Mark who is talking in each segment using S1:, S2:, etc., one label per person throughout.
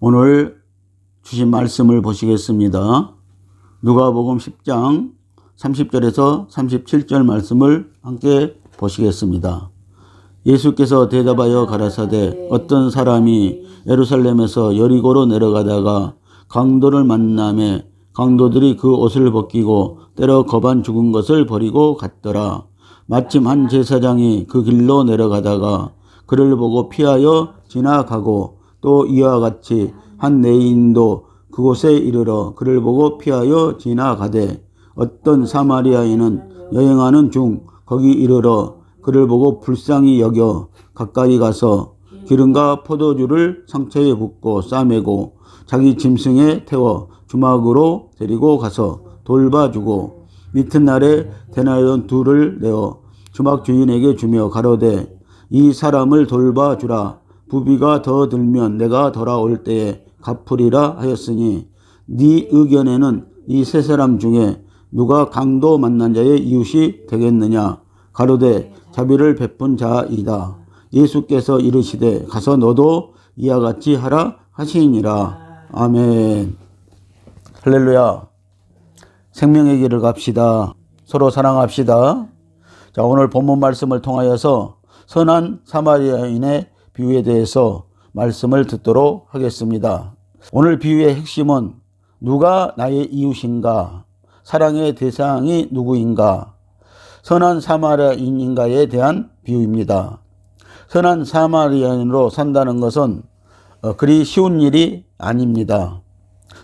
S1: 오늘 주신 말씀을 보시겠습니다. 누가복음 10장 30절에서 37절 말씀을 함께 보시겠습니다. 예수께서 대답하여 가라사대 어떤 사람이 예루살렘에서 여리고로 내려가다가 강도를 만나매 강도들이 그 옷을 벗기고 때려 거반 죽은 것을 버리고 갔더라. 마침 한 제사장이 그 길로 내려가다가 그를 보고 피하여 지나가고 또 이와 같이 한 레위인도 그곳에 이르러 그를 보고 피하여 지나가되 어떤 사마리아인은 여행하는 중 거기 이르러 그를 보고 불쌍히 여겨 가까이 가서 기름과 포도주를 상처에 붓고 싸매고 자기 짐승에 태워 주막으로 데리고 가서 돌봐주고 이튿날에 데나리온 2를 내어 주막 주인에게 주며 가로되 이 사람을 돌봐주라. 부비가 더 들면 내가 돌아올 때에 갚으리라 하였으니 네 의견에는 이 세 사람 중에 누가 강도 만난 자의 이웃이 되겠느냐. 가로되 자비를 베푼 자이다. 예수께서 이르시되 가서 너도 이와 같이 하라 하시니라. 아멘. 할렐루야. 생명의 길을 갑시다. 서로 사랑합시다. 자, 오늘 본문 말씀을 통하여서 선한 사마리아인의 비유에 대해서 말씀을 듣도록 하겠습니다. 오늘 비유의 핵심은 누가 나의 이웃인가, 사랑의 대상이 누구인가, 선한 사마리아인인가에 대한 비유입니다. 선한 사마리아인으로 산다는 것은 그리 쉬운 일이 아닙니다.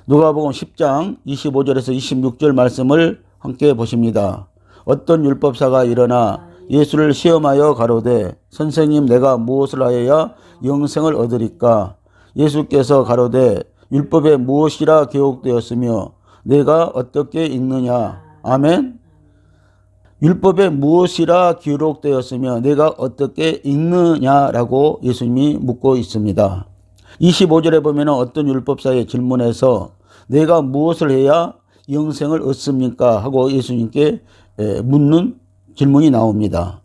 S1: 누가복음 10장 25절에서 26절 말씀을 함께 보십니다. 어떤 율법사가 일어나 예수를 시험하여 가로되 선생님 내가 무엇을 하여야 영생을 얻으리까. 예수께서 가로되 율법에 무엇이라 기록되었으며 내가 어떻게 읽느냐. 아멘. 율법에 무엇이라 기록되었으며 내가 어떻게 읽느냐라고 예수님이 묻고 있습니다. 25절에 보면 어떤 율법사의 질문에서 내가 무엇을 해야 영생을 얻습니까 하고 예수님께 묻는 질문이 나옵니다.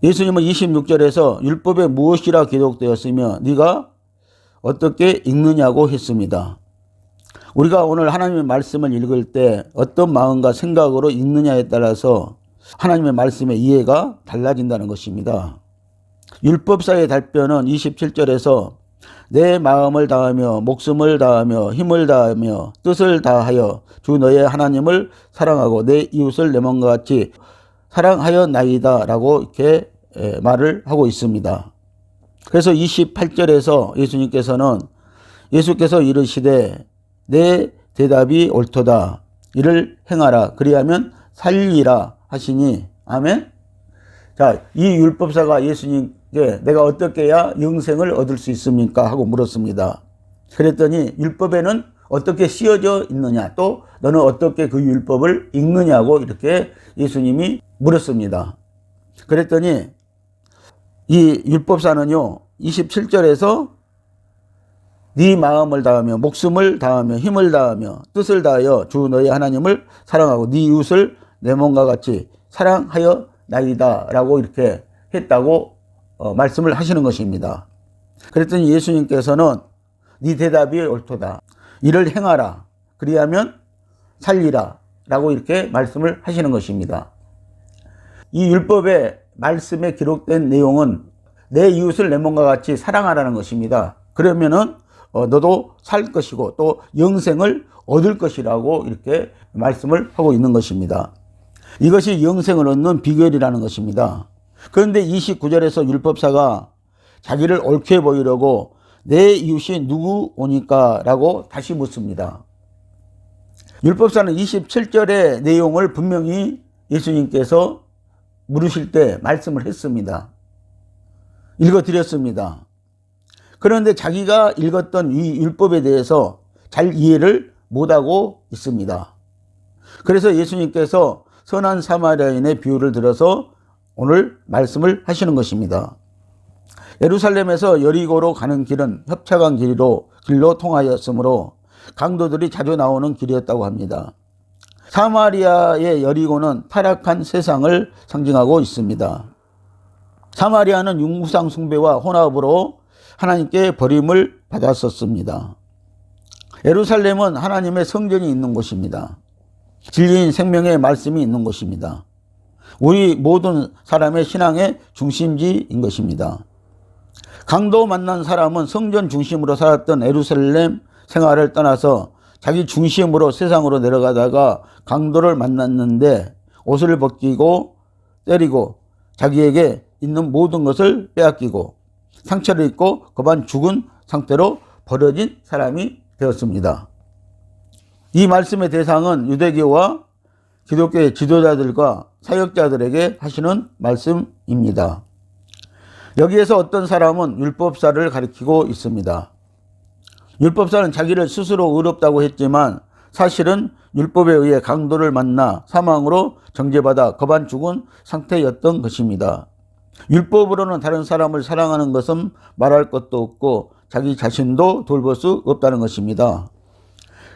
S1: 예수님은 26절에서 율법에 무엇이라 기록되었으며 네가 어떻게 읽느냐고 했습니다. 우리가 오늘 하나님의 말씀을 읽을 때 어떤 마음과 생각으로 읽느냐에 따라서 하나님의 말씀의 이해가 달라진다는 것입니다. 율법사의 답변은 27절에서 내 마음을 다하며 목숨을 다하며 힘을 다하며 뜻을 다하여 주 너의 하나님을 사랑하고 내 이웃을 내 몸과 같이 사랑하였나이다 라고 이렇게 말을 하고 있습니다. 그래서 28절에서 예수께서 이르시되 내 대답이 옳도다. 이를 행하라. 그리하면 살리라 하시니. 아멘. 자, 이 율법사가 예수님께 내가 어떻게 해야 영생을 얻을 수 있습니까 하고 물었습니다. 그랬더니 율법에는 어떻게 쓰여져 있느냐, 또 너는 어떻게 그 율법을 읽느냐고 이렇게 예수님이 물었습니다. 그랬더니 이 율법사는요 27절에서 네 마음을 다하며 목숨을 다하며 힘을 다하며 뜻을 다하여 주 너의 하나님을 사랑하고 네 이웃을 내 몸과 같이 사랑하여 나이다 라고 이렇게 했다고 말씀을 하시는 것입니다. 그랬더니 예수님께서는 네 대답이 옳도다. 이를 행하라. 그리하면 살리라 라고 이렇게 말씀을 하시는 것입니다. 이 율법의 말씀에 기록된 내용은 내 이웃을 내 몸과 같이 사랑하라는 것입니다. 그러면은 너도 살 것이고 또 영생을 얻을 것이라고 이렇게 말씀을 하고 있는 것입니다. 이것이 영생을 얻는 비결이라는 것입니다. 그런데 29절에서 율법사가 자기를 옳게 보이려고 내 이웃이 누구오니까 라고 다시 묻습니다. 율법사는 27절의 내용을 분명히 예수님께서 물으실 때 말씀을 했습니다. 읽어드렸습니다. 그런데 자기가 읽었던 이 율법에 대해서 잘 이해를 못하고 있습니다. 그래서 예수님께서 선한 사마리아인의 비유를 들어서 오늘 말씀을 하시는 것입니다. 예루살렘에서 여리고로 가는 길은 협착한 길로 통하였으므로 강도들이 자주 나오는 길이었다고 합니다. 사마리아의 여리고는 타락한 세상을 상징하고 있습니다. 사마리아는 우상 숭배와 혼합으로 하나님께 버림을 받았었습니다. 예루살렘은 하나님의 성전이 있는 곳입니다. 진리인 생명의 말씀이 있는 곳입니다. 우리 모든 사람의 신앙의 중심지인 것입니다. 강도 만난 사람은 성전 중심으로 살았던 예루살렘 생활을 떠나서 자기 중심으로 세상으로 내려가다가 강도를 만났는데 옷을 벗기고 때리고 자기에게 있는 모든 것을 빼앗기고 상처를 입고 거반 죽은 상태로 버려진 사람이 되었습니다. 이 말씀의 대상은 유대교와 기독교의 지도자들과 사역자들에게 하시는 말씀입니다. 여기에서 어떤 사람은 율법사를 가리키고 있습니다. 율법사는 자기를 스스로 의롭다고 했지만 사실은 율법에 의해 강도를 만나 사망으로 정죄받아 거반 죽은 상태였던 것입니다. 율법으로는 다른 사람을 사랑하는 것은 말할 것도 없고 자기 자신도 돌볼 수 없다는 것입니다.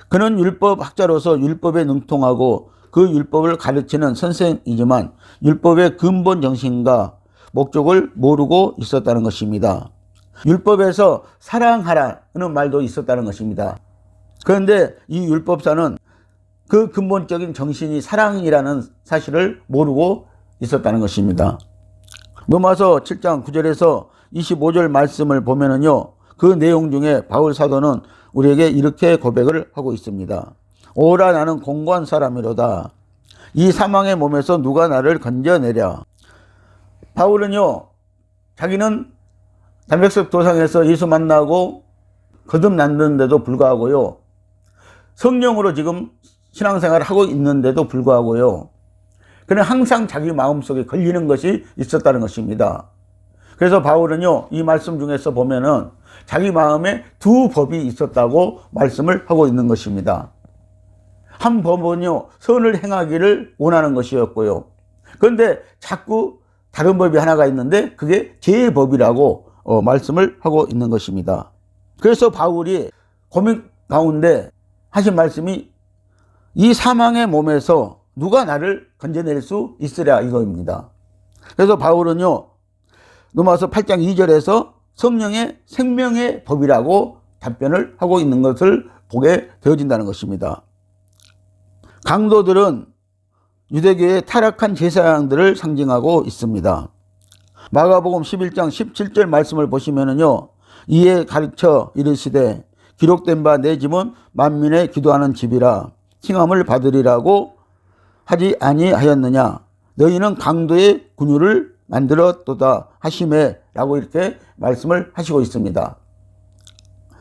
S1: 그는 율법학자로서 율법에 능통하고 그 율법을 가르치는 선생이지만 율법의 근본 정신과 목적을 모르고 있었다는 것입니다. 율법에서 사랑하라는 말도 있었다는 것입니다. 그런데 이 율법사는 그 근본적인 정신이 사랑이라는 사실을 모르고 있었다는 것입니다. 로마서 7장 9절에서 25절 말씀을 보면은요, 그 내용 중에 바울 사도는 우리에게 이렇게 고백을 하고 있습니다. 오라 나는 공고한 사람이로다. 이 사망의 몸에서 누가 나를 건져내랴. 바울은요, 자기는 담백석 도상에서 예수 만나고 거듭났는데도 불구하고요, 성령으로 지금 신앙생활을 하고 있는데도 불구하고요, 그는 항상 자기 마음속에 걸리는 것이 있었다는 것입니다. 그래서 바울은요, 이 말씀 중에서 보면은 자기 마음에 두 법이 있었다고 말씀을 하고 있는 것입니다. 한 법은요, 선을 행하기를 원하는 것이었고요. 그런데 자꾸 다른 법이 하나가 있는데 그게 죄의 법이라고 말씀을 하고 있는 것입니다. 그래서 바울이 고민 가운데 하신 말씀이 이 사망의 몸에서 누가 나를 건져낼 수 있으랴 이거입니다. 그래서 바울은요, 로마서 8장 2절에서 성령의 생명의 법이라고 답변을 하고 있는 것을 보게 되어진다는 것입니다. 강도들은 유대교의 타락한 제사장들을 상징하고 있습니다. 마가복음 11장 17절 말씀을 보시면은요, 이에 가르쳐 이르시되 기록된 바 내 집은 만민의 기도하는 집이라 칭함을 받으리라고 하지 아니하였느냐. 너희는 강도의 군유를 만들었도다 하시매 라고 이렇게 말씀을 하시고 있습니다.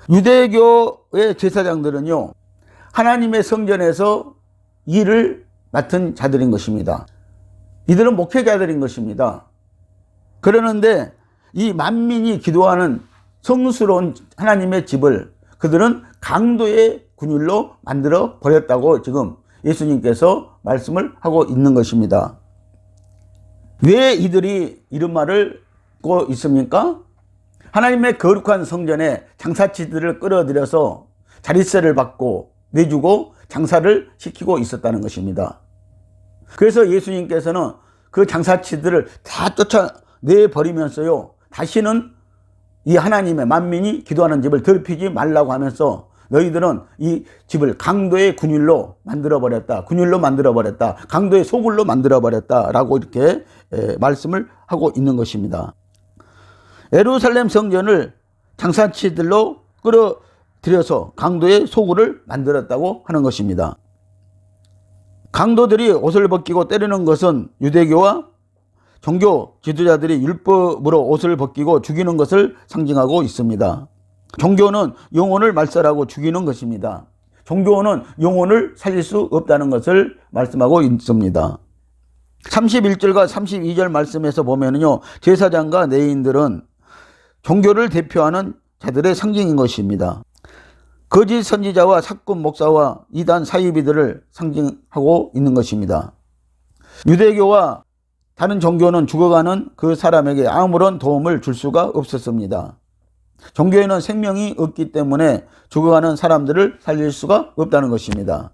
S1: 유대교의 제사장들은요, 하나님의 성전에서 일을 맡은 자들인 것입니다. 이들은 목회자들인 것입니다. 그러는데 이 만민이 기도하는 성스러운 하나님의 집을 그들은 강도의 군율로 만들어 버렸다고 지금 예수님께서 말씀을 하고 있는 것입니다. 왜 이들이 이런 말을 하고 있습니까? 하나님의 거룩한 성전에 장사치들을 끌어들여서 자릿세를 받고 내주고 장사를 시키고 있었다는 것입니다. 그래서 예수님께서는 그 장사치들을 다 쫓아내버리면서요, 다시는 이 하나님의 만민이 기도하는 집을 더럽히지 말라고 하면서 너희들은 이 집을 강도의 군율로 만들어버렸다. 군율로 만들어버렸다. 강도의 소굴로 만들어버렸다. 라고 이렇게 말씀을 하고 있는 것입니다. 예루살렘 성전을 장사치들로 끌어들여서 강도의 소굴을 만들었다고 하는 것입니다. 강도들이 옷을 벗기고 때리는 것은 유대교와 종교 지도자들이 율법으로 옷을 벗기고 죽이는 것을 상징하고 있습니다. 종교는 영혼을 말살하고 죽이는 것입니다. 종교는 영혼을 살릴 수 없다는 것을 말씀하고 있습니다. 31절과 32절 말씀에서 보면요, 제사장과 레위인들은 종교를 대표하는 자들의 상징인 것입니다. 거짓 선지자와 사꾼 목사와 이단 사이비들을 상징하고 있는 것입니다. 유대교와 다른 종교는 죽어가는 그 사람에게 아무런 도움을 줄 수가 없었습니다. 종교에는 생명이 없기 때문에 죽어가는 사람들을 살릴 수가 없다는 것입니다.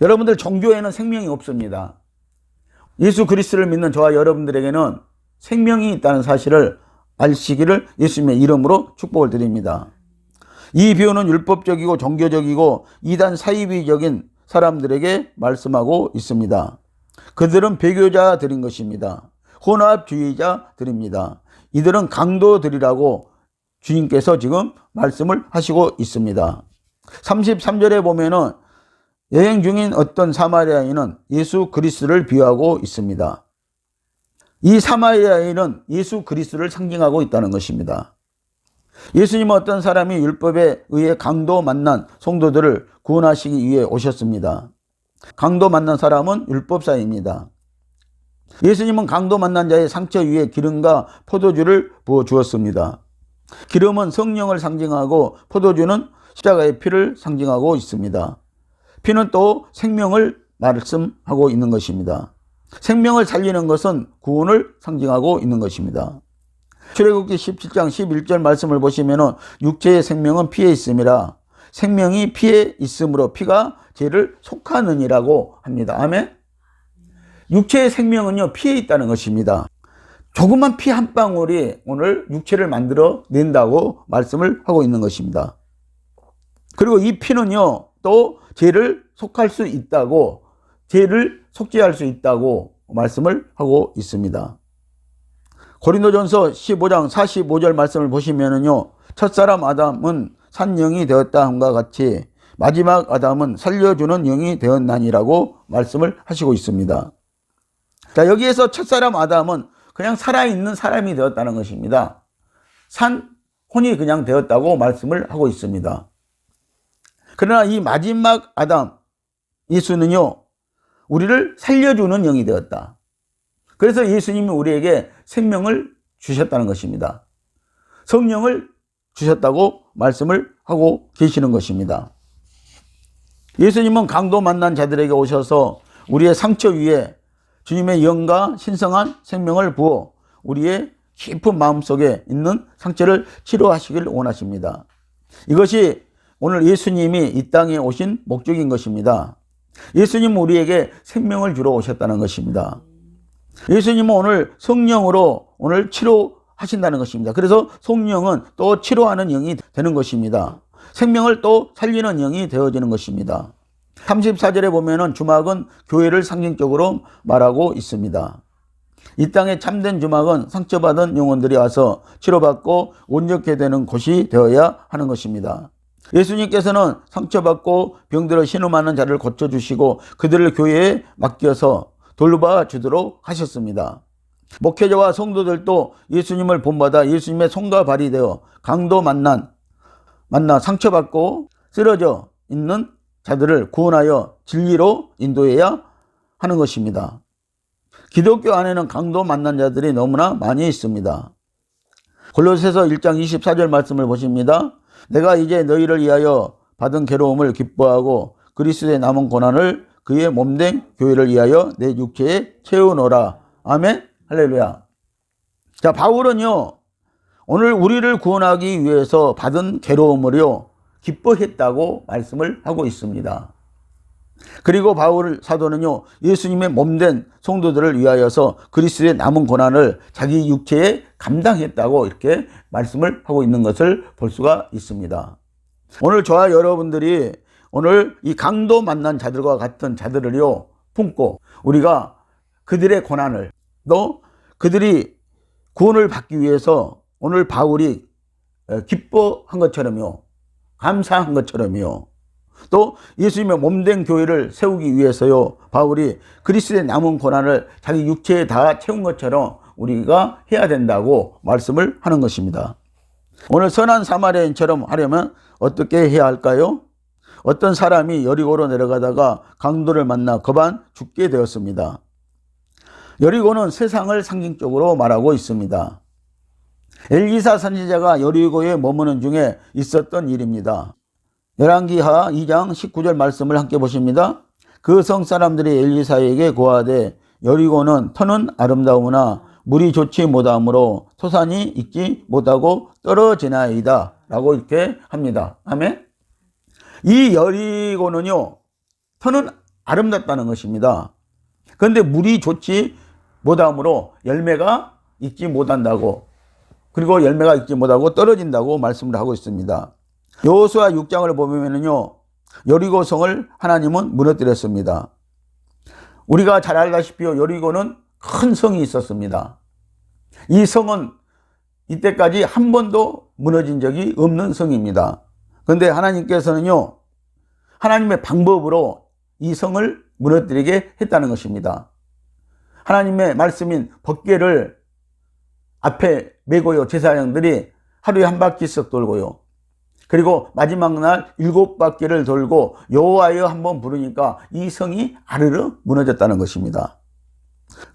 S1: 여러분들 종교에는 생명이 없습니다. 예수 그리스도를 믿는 저와 여러분들에게는 생명이 있다는 사실을 아시기를 예수님의 이름으로 축복을 드립니다. 이 비유는 율법적이고 종교적이고 이단 사이비적인 사람들에게 말씀하고 있습니다. 그들은 배교자들인 것입니다. 혼합주의자들입니다. 이들은 강도들이라고 주님께서 지금 말씀을 하시고 있습니다. 33절에 보면은 여행 중인 어떤 사마리아인은 예수 그리스도를 비유하고 있습니다. 이 사마리아인은 예수 그리스도를 상징하고 있다는 것입니다. 예수님은 어떤 사람이 율법에 의해 강도 만난 성도들을 구원하시기 위해 오셨습니다. 강도 만난 사람은 율법사입니다. 예수님은 강도 만난 자의 상처 위에 기름과 포도주를 부어 주었습니다. 기름은 성령을 상징하고 포도주는 십자가의 피를 상징하고 있습니다. 피는 또 생명을 말씀하고 있는 것입니다. 생명을 살리는 것은 구원을 상징하고 있는 것입니다. 출애굽기 17장 11절 말씀을 보시면 육체의 생명은 피에 있음이라 생명이 피에 있으므로 피가 죄를 속하느니라고 합니다. 아멘. 육체의 생명은요 피에 있다는 것입니다. 조그만 피 한 방울이 오늘 육체를 만들어 낸다고 말씀을 하고 있는 것입니다. 그리고 이 피는요 또 죄를 속할 수 있다고, 죄를 속죄할 수 있다고 말씀을 하고 있습니다. 고린도전서 15장 45절 말씀을 보시면은요, 첫사람 아담은 산 영이 되었다 함과 같이 마지막 아담은 살려주는 영이 되었나니라고 말씀을 하시고 있습니다. 자, 여기에서 첫사람 아담은 그냥 살아있는 사람이 되었다는 것입니다. 산 혼이 그냥 되었다고 말씀을 하고 있습니다. 그러나 이 마지막 아담 예수는요 우리를 살려주는 영이 되었다. 그래서 예수님이 우리에게 생명을 주셨다는 것입니다. 성령을 주셨다고 말씀을 하고 계시는 것입니다. 예수님은 강도 만난 자들에게 오셔서 우리의 상처 위에 주님의 영과 신성한 생명을 부어 우리의 깊은 마음속에 있는 상처를 치료하시길 원하십니다. 이것이 오늘 예수님이 이 땅에 오신 목적인 것입니다. 예수님은 우리에게 생명을 주러 오셨다는 것입니다. 예수님은 오늘 성령으로 오늘 치료하신다는 것입니다. 그래서 성령은 또 치료하는 영이 되는 것입니다. 생명을 또 살리는 영이 되어지는 것입니다. 34절에 보면은 주막은 교회를 상징적으로 말하고 있습니다. 이 땅에 참된 주막은 상처받은 영혼들이 와서 치료받고 온전케 되는 곳이 되어야 하는 것입니다. 예수님께서는 상처받고 병들어 신음하는 자를 고쳐주시고 그들을 교회에 맡겨서 돌봐주도록 하셨습니다. 목회자와 성도들도 예수님을 본받아 예수님의 손과 발이 되어 강도 만나 상처받고 쓰러져 있는 자들을 구원하여 진리로 인도해야 하는 것입니다. 기독교 안에는 강도 만난 자들이 너무나 많이 있습니다. 골로새서 1장 24절 말씀을 보십니다. 내가 이제 너희를 위하여 받은 괴로움을 기뻐하고 그리스도의 남은 고난을 그의 몸된 교회를 위하여 내 육체에 채우노라. 아멘. 할렐루야. 자, 바울은요 오늘 우리를 구원하기 위해서 받은 괴로움을요 기뻐했다고 말씀을 하고 있습니다. 그리고 바울 사도는요 예수님의 몸된 성도들을 위하여서 그리스도의 남은 고난을 자기 육체에 감당했다고 이렇게 말씀을 하고 있는 것을 볼 수가 있습니다. 오늘 저와 여러분들이 오늘 이 강도 만난 자들과 같은 자들을요 품고 우리가 그들의 고난을 또 그들이 구원을 받기 위해서 오늘 바울이 기뻐한 것처럼요 감사한 것처럼요 또 예수님의 몸된 교회를 세우기 위해서요 바울이 그리스도의 남은 고난을 자기 육체에 다 채운 것처럼 우리가 해야 된다고 말씀을 하는 것입니다. 오늘 선한 사마리아인처럼 하려면 어떻게 해야 할까요? 어떤 사람이 여리고로 내려가다가 강도를 만나 급한 죽게 되었습니다. 여리고는 세상을 상징적으로 말하고 있습니다. 엘리사 선지자가 여리고에 머무는 중에 있었던 일입니다. 열왕기하 2장 19절 말씀을 함께 보십니다. 그 성 사람들이 엘리사에게 고하되 여리고는 터는 아름다우나 물이 좋지 못하므로 토산이 익지 못하고 떨어지나이다 라고 이렇게 합니다. 아멘. 이 여리고는요 터는 아름답다는 것입니다. 그런데 물이 좋지 못함으로 열매가 익지 못한다고, 그리고 열매가 익지 못하고 떨어진다고 말씀을 하고 있습니다. 여호수아 6장을 보면은요, 여리고성을 하나님은 무너뜨렸습니다. 우리가 잘 알다시피 여리고는 큰 성이 있었습니다. 이 성은 이때까지 한 번도 무너진 적이 없는 성입니다. 그런데 하나님께서는요, 하나님의 방법으로 이 성을 무너뜨리게 했다는 것입니다. 하나님의 말씀인 법궤를 앞에 메고요, 제사장들이 하루에 한 바퀴씩 돌고요, 그리고 마지막 날 7바퀴를 돌고 여호와여 한번 부르니까 이 성이 아르르 무너졌다는 것입니다.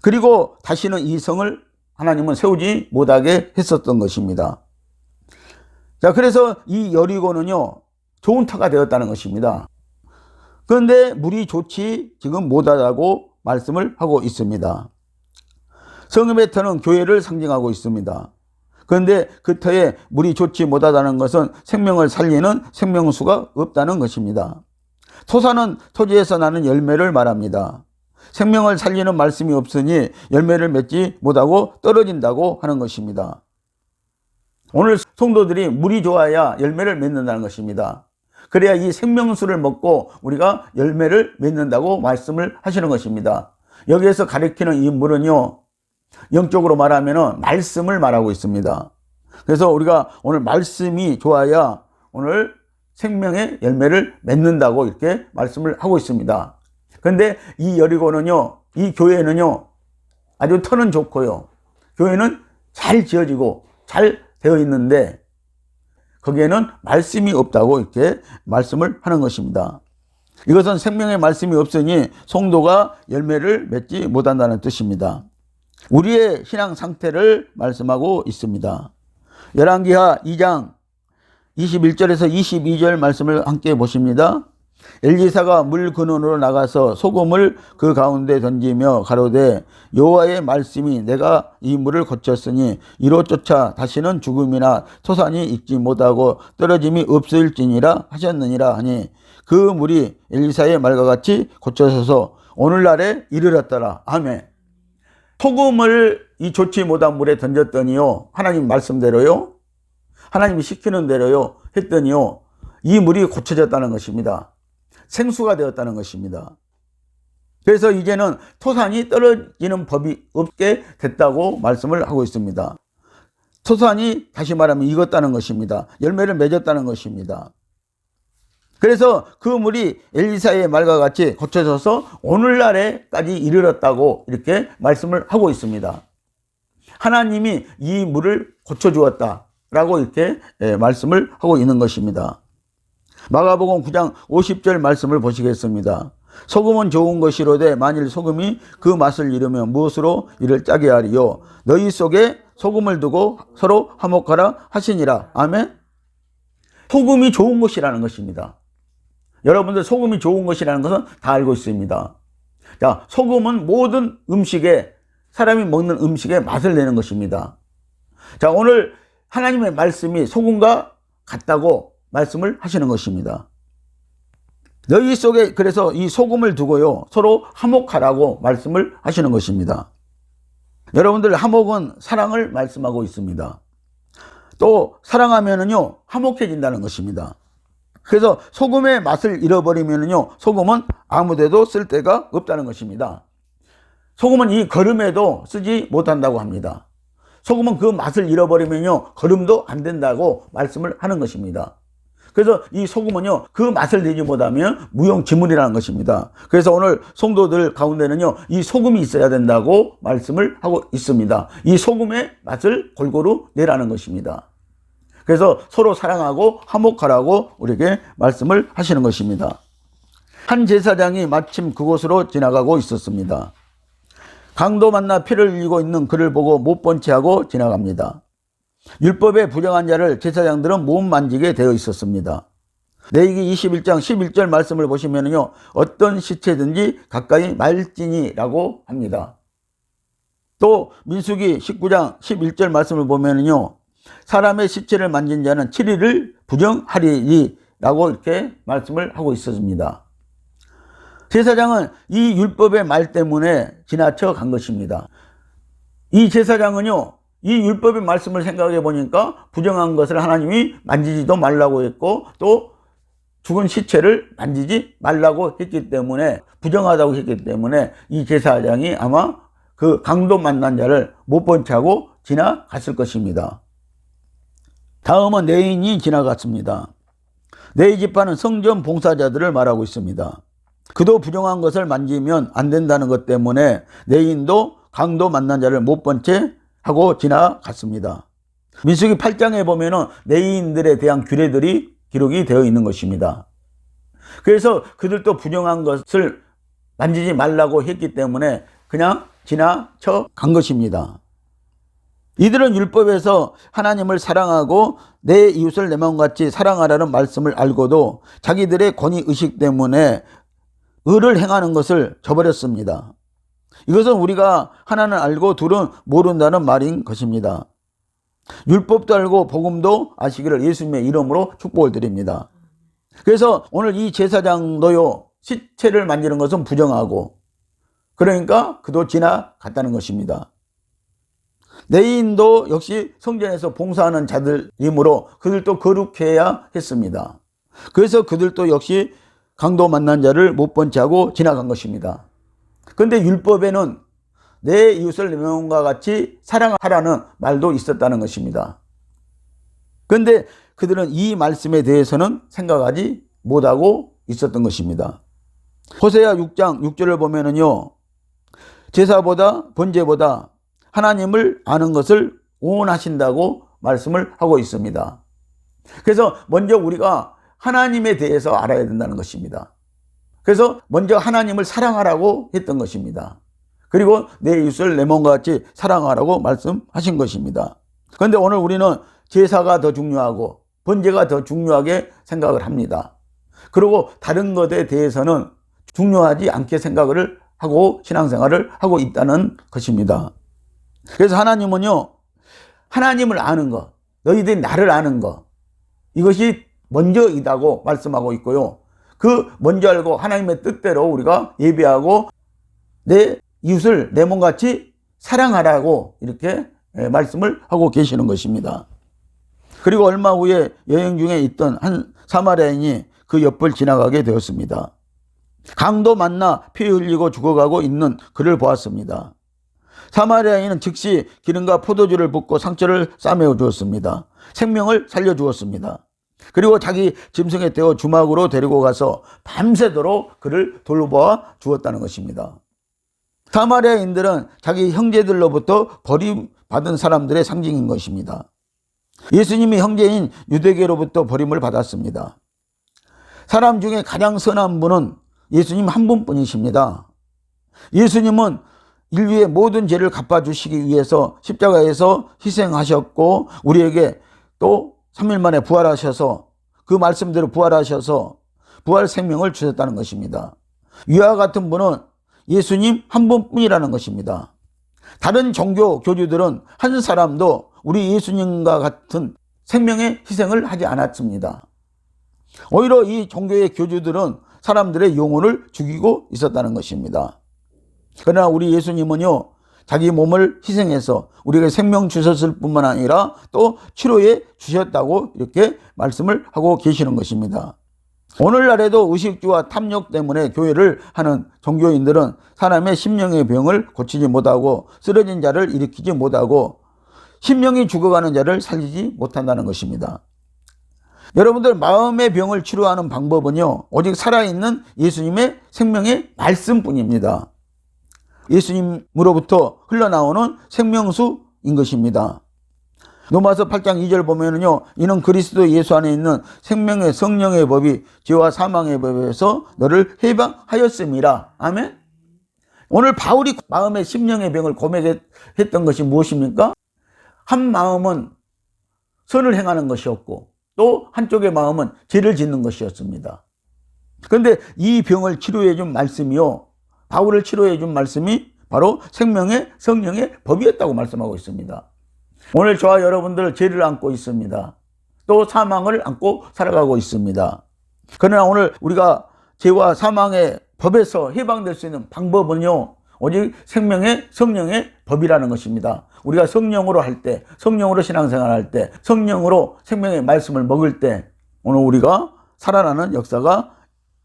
S1: 그리고 다시는 이 성을 하나님은 세우지 못하게 했었던 것입니다. 자, 그래서 이 여리고는요, 좋은 터가 되었다는 것입니다. 그런데 물이 좋지 지금 못하다고 말씀을 하고 있습니다. 성읍의 터는 교회를 상징하고 있습니다. 그런데 그 터에 물이 좋지 못하다는 것은 생명을 살리는 생명수가 없다는 것입니다. 토사는 토지에서 나는 열매를 말합니다. 생명을 살리는 말씀이 없으니 열매를 맺지 못하고 떨어진다고 하는 것입니다. 오늘 성도들이 물이 좋아야 열매를 맺는다는 것입니다. 그래야 이 생명수를 먹고 우리가 열매를 맺는다고 말씀을 하시는 것입니다. 여기에서 가리키는 이 물은요, 영적으로 말하면 말씀을 말하고 있습니다. 그래서 우리가 오늘 말씀이 좋아야 오늘 생명의 열매를 맺는다고 이렇게 말씀을 하고 있습니다. 그런데 이 여리고는요, 이 교회는요, 아주 터는 좋고요, 교회는 잘 지어지고 잘 되어 있는데 거기에는 말씀이 없다고 이렇게 말씀을 하는 것입니다. 이것은 생명의 말씀이 없으니 성도가 열매를 맺지 못한다는 뜻입니다. 우리의 신앙 상태를 말씀하고 있습니다. 열왕기하 2장 21절에서 22절 말씀을 함께 보십니다. 엘리사가 물 근원으로 나가서 소금을 그 가운데 던지며 가로되 여호와의 말씀이 내가 이 물을 고쳤으니 이로 쫓아 다시는 죽음이나 토산이 익지 못하고 떨어짐이 없을지니라 하셨느니라 하니 그 물이 엘리사의 말과 같이 고쳐져서 오늘날에 이르렀더라. 아멘. 소금을 이 좋지 못한 물에 던졌더니요, 하나님 말씀대로요, 하나님이 시키는 대로요 했더니요, 이 물이 고쳐졌다는 것입니다. 생수가 되었다는 것입니다. 그래서 이제는 토산이 떨어지는 법이 없게 됐다고 말씀을 하고 있습니다. 토산이 다시 말하면 익었다는 것입니다. 열매를 맺었다는 것입니다. 그래서 그 물이 엘리사의 말과 같이 고쳐져서 오늘날에까지 이르렀다고 이렇게 말씀을 하고 있습니다. 하나님이 이 물을 고쳐주었다라고 이렇게 말씀을 하고 있는 것입니다. 마가복음 9장 50절 말씀을 보시겠습니다. 소금은 좋은 것이로되 만일 소금이 그 맛을 잃으면 무엇으로 이를 짜게 하리요. 너희 속에 소금을 두고 서로 화목하라 하시니라. 아멘. 소금이 좋은 것이라는 것입니다. 여러분들 소금이 좋은 것이라는 것은 다 알고 있습니다. 자, 소금은 모든 음식에, 사람이 먹는 음식에 맛을 내는 것입니다. 자, 오늘 하나님의 말씀이 소금과 같다고 말씀을 하시는 것입니다. 너희 속에 그래서 이 소금을 두고요 서로 화목하라고 말씀을 하시는 것입니다. 여러분들, 화목은 사랑을 말씀하고 있습니다. 또 사랑하면은요 화목해진다는 것입니다. 그래서 소금의 맛을 잃어버리면은요 소금은 아무데도 쓸 데가 없다는 것입니다. 소금은 이 거름에도 쓰지 못한다고 합니다. 소금은 그 맛을 잃어버리면요 거름도 안 된다고 말씀을 하는 것입니다. 그래서 이 소금은요 그 맛을 내지 못하면 무용지물이라는 것입니다. 그래서 오늘 성도들 가운데는요 이 소금이 있어야 된다고 말씀을 하고 있습니다. 이 소금의 맛을 골고루 내라는 것입니다. 그래서 서로 사랑하고 화목하라고 우리에게 말씀을 하시는 것입니다. 한 제사장이 마침 그곳으로 지나가고 있었습니다. 강도 만나 피를 흘리고 있는 그를 보고 못 본 채 하고 지나갑니다. 율법에 부정한 자를 제사장들은 못 만지게 되어 있었습니다. 레위기 21장 11절 말씀을 보시면요 어떤 시체든지 가까이 말지니라고 합니다. 또 민수기 19장 11절 말씀을 보면요 사람의 시체를 만진 자는 7일을 부정하리라고 이렇게 말씀을 하고 있었습니다. 제사장은 이 율법의 말 때문에 지나쳐 간 것입니다. 이 제사장은요, 이 율법의 말씀을 생각해 보니까 부정한 것을 하나님이 만지지도 말라고 했고 또 죽은 시체를 만지지 말라고 했기 때문에, 부정하다고 했기 때문에 이 제사장이 아마 그 강도 만난 자를 못 본 채하고 지나갔을 것입니다. 다음은 레인이 지나갔습니다. 레위 지파는 성전 봉사자들을 말하고 있습니다. 그도 부정한 것을 만지면 안 된다는 것 때문에 레인도 강도 만난 자를 못 본 채 하고 지나갔습니다. 민수기 8장에 보면은 레위인들에 대한 규례들이 기록이 되어 있는 것입니다. 그래서 그들도 부정한 것을 만지지 말라고 했기 때문에 그냥 지나쳐 간 것입니다. 이들은 율법에서 하나님을 사랑하고 내 이웃을 내 마음같이 사랑하라는 말씀을 알고도 자기들의 권위의식 때문에 의를 행하는 것을 저버렸습니다. 이것은 우리가 하나는 알고 둘은 모른다는 말인 것입니다. 율법도 알고 복음도 아시기를 예수님의 이름으로 축복을 드립니다. 그래서 오늘 이 제사장도요, 시체를 만지는 것은 부정하고, 그러니까 그도 지나갔다는 것입니다. 레위인도 역시 성전에서 봉사하는 자들이므로 그들도 거룩해야 했습니다. 그래서 그들도 역시 강도 만난 자를 못 본 채 하고 지나간 것입니다. 그런데 율법에는 내 이웃을 내 마음과 같이 사랑하라는 말도 있었다는 것입니다. 그런데 그들은 이 말씀에 대해서는 생각하지 못하고 있었던 것입니다. 호세아 6장 6절을 보면은요, 제사보다 번제보다 하나님을 아는 것을 원하신다고 말씀을 하고 있습니다. 그래서 먼저 우리가 하나님에 대해서 알아야 된다는 것입니다. 그래서 먼저 하나님을 사랑하라고 했던 것입니다. 그리고 내 이웃을 내 몸과 같이 사랑하라고 말씀하신 것입니다. 그런데 오늘 우리는 제사가 더 중요하고 번제가 더 중요하게 생각을 합니다. 그리고 다른 것에 대해서는 중요하지 않게 생각을 하고 신앙생활을 하고 있다는 것입니다. 그래서 하나님은요, 하나님을 아는 것, 너희들이 나를 아는 것, 이것이 먼저이다고 말씀하고 있고요. 그 먼저 알고 하나님의 뜻대로 우리가 예배하고 내 이웃을 내 몸같이 사랑하라고 이렇게 말씀을 하고 계시는 것입니다. 그리고 얼마 후에 여행 중에 있던 한 사마리아인이 그 옆을 지나가게 되었습니다. 강도 만나 피 흘리고 죽어가고 있는 그를 보았습니다. 사마리아인은 즉시 기름과 포도주를 붓고 상처를 싸매어 주었습니다. 생명을 살려주었습니다. 그리고 자기 짐승에 태워 주막으로 데리고 가서 밤새도록 그를 돌보아 주었다는 것입니다. 사마리아인들은 자기 형제들로부터 버림받은 사람들의 상징인 것입니다. 예수님이 형제인 유대계로부터 버림을 받았습니다. 사람 중에 가장 선한 분은 예수님 한 분뿐이십니다. 예수님은 인류의 모든 죄를 갚아주시기 위해서 십자가에서 희생하셨고 우리에게 또 3일 만에 부활하셔서 그 말씀대로 부활하셔서 부활 생명을 주셨다는 것입니다. 이와 같은 분은 예수님 한 분뿐이라는 것입니다. 다른 종교 교주들은 한 사람도 우리 예수님과 같은 생명의 희생을 하지 않았습니다. 오히려 이 종교의 교주들은 사람들의 영혼을 죽이고 있었다는 것입니다. 그러나 우리 예수님은요, 자기 몸을 희생해서 우리에게 생명 주셨을 뿐만 아니라 또 치료해 주셨다고 이렇게 말씀을 하고 계시는 것입니다. 오늘날에도 의식주와 탐욕 때문에 교회를 하는 종교인들은 사람의 심령의 병을 고치지 못하고 쓰러진 자를 일으키지 못하고 심령이 죽어가는 자를 살리지 못한다는 것입니다. 여러분들, 마음의 병을 치료하는 방법은요, 오직 살아있는 예수님의 생명의 말씀뿐입니다. 예수님으로부터 흘러나오는 생명수인 것입니다. 로마서 8장 2절 보면은요, 이는 그리스도 예수 안에 있는 생명의 성령의 법이 죄와 사망의 법에서 너를 해방하였음이라. 아멘. 오늘 바울이 마음의 심령의 병을 고백했던 것이 무엇입니까? 한 마음은 선을 행하는 것이었고 또 한쪽의 마음은 죄를 짓는 것이었습니다. 그런데 이 병을 치료해 준 말씀이요, 바울을 치료해 준 말씀이 바로 생명의 성령의 법이었다고 말씀하고 있습니다. 오늘 저와 여러분들 죄를 안고 있습니다. 또 사망을 안고 살아가고 있습니다. 그러나 오늘 우리가 죄와 사망의 법에서 해방될 수 있는 방법은요, 오직 생명의 성령의 법이라는 것입니다. 우리가 성령으로 할 때, 성령으로 신앙생활 할 때, 성령으로 생명의 말씀을 먹을 때 오늘 우리가 살아나는 역사가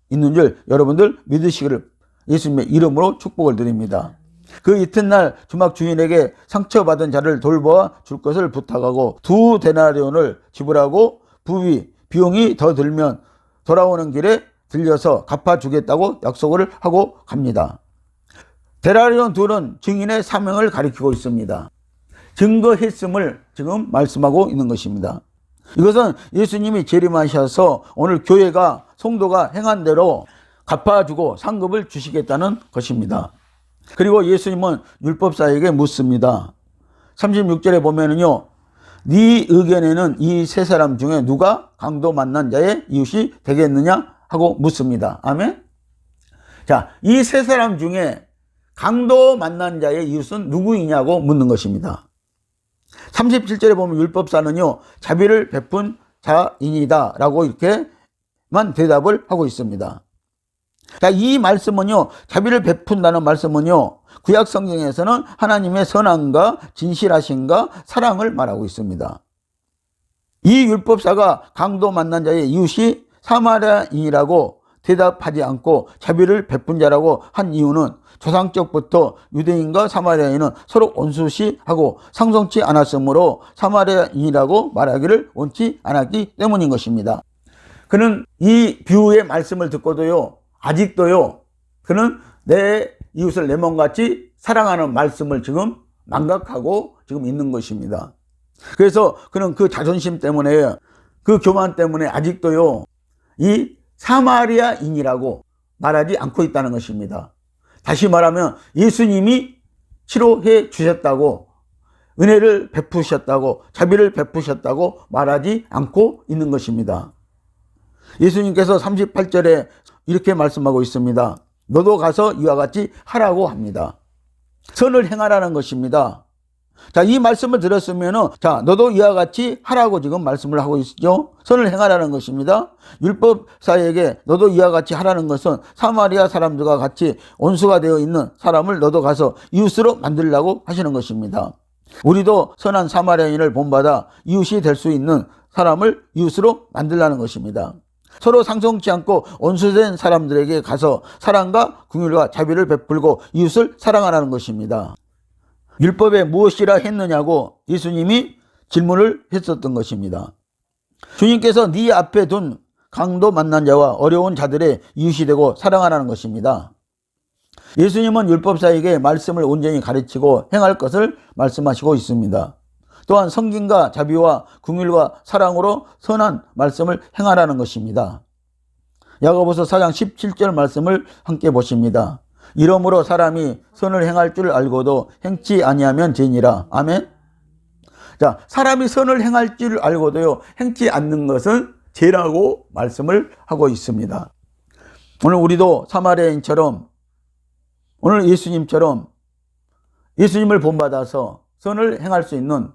S1: 있는 줄 여러분들 믿으시기를 예수님의 이름으로 축복을 드립니다. 그 이튿날 주막 주인에게 상처받은 자를 돌보아 줄 것을 부탁하고 2데나리온을 지불하고 비용이 더 들면 돌아오는 길에 들려서 갚아주겠다고 약속을 하고 갑니다. 데나리온 2는 증인의 사명을 가리키고 있습니다. 증거했음을 지금 말씀하고 있는 것입니다. 이것은 예수님이 재림하셔서 오늘 교회가 성도가 행한 대로 갚아주고 상급을 주시겠다는 것입니다. 그리고 예수님은 율법사에게 묻습니다. 36절에 보면은요, 네 의견에는 이 세 사람 중에 누가 강도 만난 자의 이웃이 되겠느냐 하고 묻습니다. 아멘. 자, 이 세 사람 중에 강도 만난 자의 이웃은 누구이냐고 묻는 것입니다. 37절에 보면 율법사는요, 자비를 베푼 자인이다 라고 이렇게만 대답을 하고 있습니다. 자, 이 말씀은요, 자비를 베푼다는 말씀은요, 구약 성경에서는 하나님의 선함과 진실하심과 사랑을 말하고 있습니다. 이 율법사가 강도 만난 자의 이웃이 사마리아인이라고 대답하지 않고 자비를 베푼 자라고 한 이유는 조상적부터 유대인과 사마리아인은 서로 원수시하고 상성치 않았으므로 사마리아인이라고 말하기를 원치 않았기 때문인 것입니다. 그는 이 비유의 말씀을 듣고도요, 아직도요, 그는 내 이웃을 내 몸같이 사랑하는 말씀을 지금 망각하고 지금 있는 것입니다. 그래서 그는 그 자존심 때문에, 그 교만 때문에 아직도요, 이 사마리아인이라고 말하지 않고 있다는 것입니다. 다시 말하면 예수님이 치료해 주셨다고, 은혜를 베푸셨다고, 자비를 베푸셨다고 말하지 않고 있는 것입니다. 예수님께서 38절에 이렇게 말씀하고 있습니다. 너도 가서 이와 같이 하라고 합니다. 선을 행하라는 것입니다. 자, 이 말씀을 들었으면은, 자, 너도 이와 같이 하라고 지금 말씀을 하고 있죠. 선을 행하라는 것입니다. 율법사에게 너도 이와 같이 하라는 것은 사마리아 사람들과 같이 원수가 되어 있는 사람을 너도 가서 이웃으로 만들라고 하시는 것입니다. 우리도 선한 사마리아인을 본받아 이웃이 될 수 있는 사람을 이웃으로 만들라는 것입니다. 서로 상성치 않고 원수된 사람들에게 가서 사랑과 긍휼과 자비를 베풀고 이웃을 사랑하라는 것입니다. 율법에 무엇이라 했느냐고 예수님이 질문을 했었던 것입니다. 주님께서 네 앞에 둔 강도 만난 자와 어려운 자들의 이웃이 되고 사랑하라는 것입니다. 예수님은 율법사에게 말씀을 온전히 가르치고 행할 것을 말씀하시고 있습니다. 또한 성김과 자비와 긍휼과 사랑으로 선한 말씀을 행하라는 것입니다. 야고보서 4장 17절 말씀을 함께 보십니다. 이러므로 사람이 선을 행할 줄 알고도 행치 아니하면 죄니라. 아멘. 자, 사람이 선을 행할 줄 알고도요, 행치 않는 것은 죄라고 말씀을 하고 있습니다. 오늘 우리도 사마리아인처럼, 오늘 예수님처럼 예수님을 본받아서 선을 행할 수 있는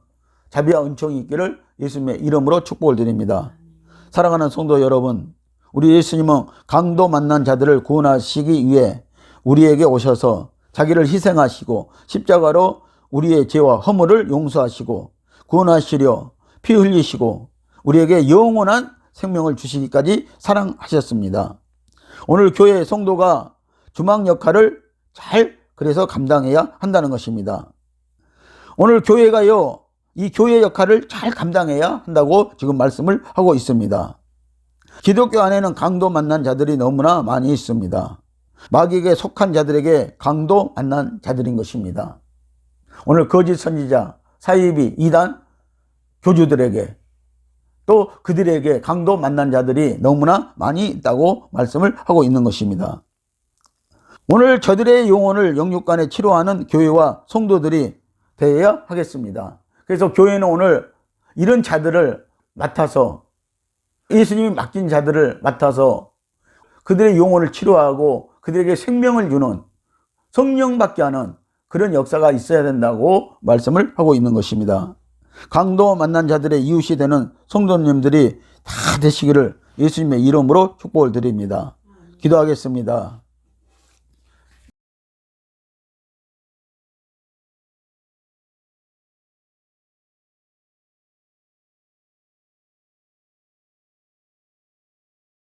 S1: 자비와 은총이 있기를 예수님의 이름으로 축복을 드립니다. 사랑하는 성도 여러분, 우리 예수님은 강도 만난 자들을 구원하시기 위해 우리에게 오셔서 자기를 희생하시고 십자가로 우리의 죄와 허물을 용서하시고 구원하시려 피 흘리시고 우리에게 영원한 생명을 주시기까지 사랑하셨습니다. 오늘 교회 성도가 주막 역할을 잘 그래서 감당해야 한다는 것입니다. 오늘 교회가요, 이 교회 역할을 잘 감당해야 한다고 지금 말씀을 하고 있습니다. 기독교 안에는 강도 만난 자들이 너무나 많이 있습니다. 마귀에게 속한 자들에게 강도 만난 자들인 것입니다. 오늘 거짓 선지자, 사이비, 이단, 교주들에게 또 그들에게 강도 만난 자들이 너무나 많이 있다고 말씀을 하고 있는 것입니다. 오늘 저들의 영혼을 영육간에 치료하는 교회와 성도들이 되어야 하겠습니다. 그래서 교회는 오늘 이런 자들을 맡아서, 예수님이 맡긴 자들을 맡아서 그들의 영혼을 치료하고 그들에게 생명을 주는, 성령 받게 하는 그런 역사가 있어야 된다고 말씀을 하고 있는 것입니다. 강도 만난 자들의 이웃이 되는 성도님들이 다 되시기를 예수님의 이름으로 축복을 드립니다. 기도하겠습니다.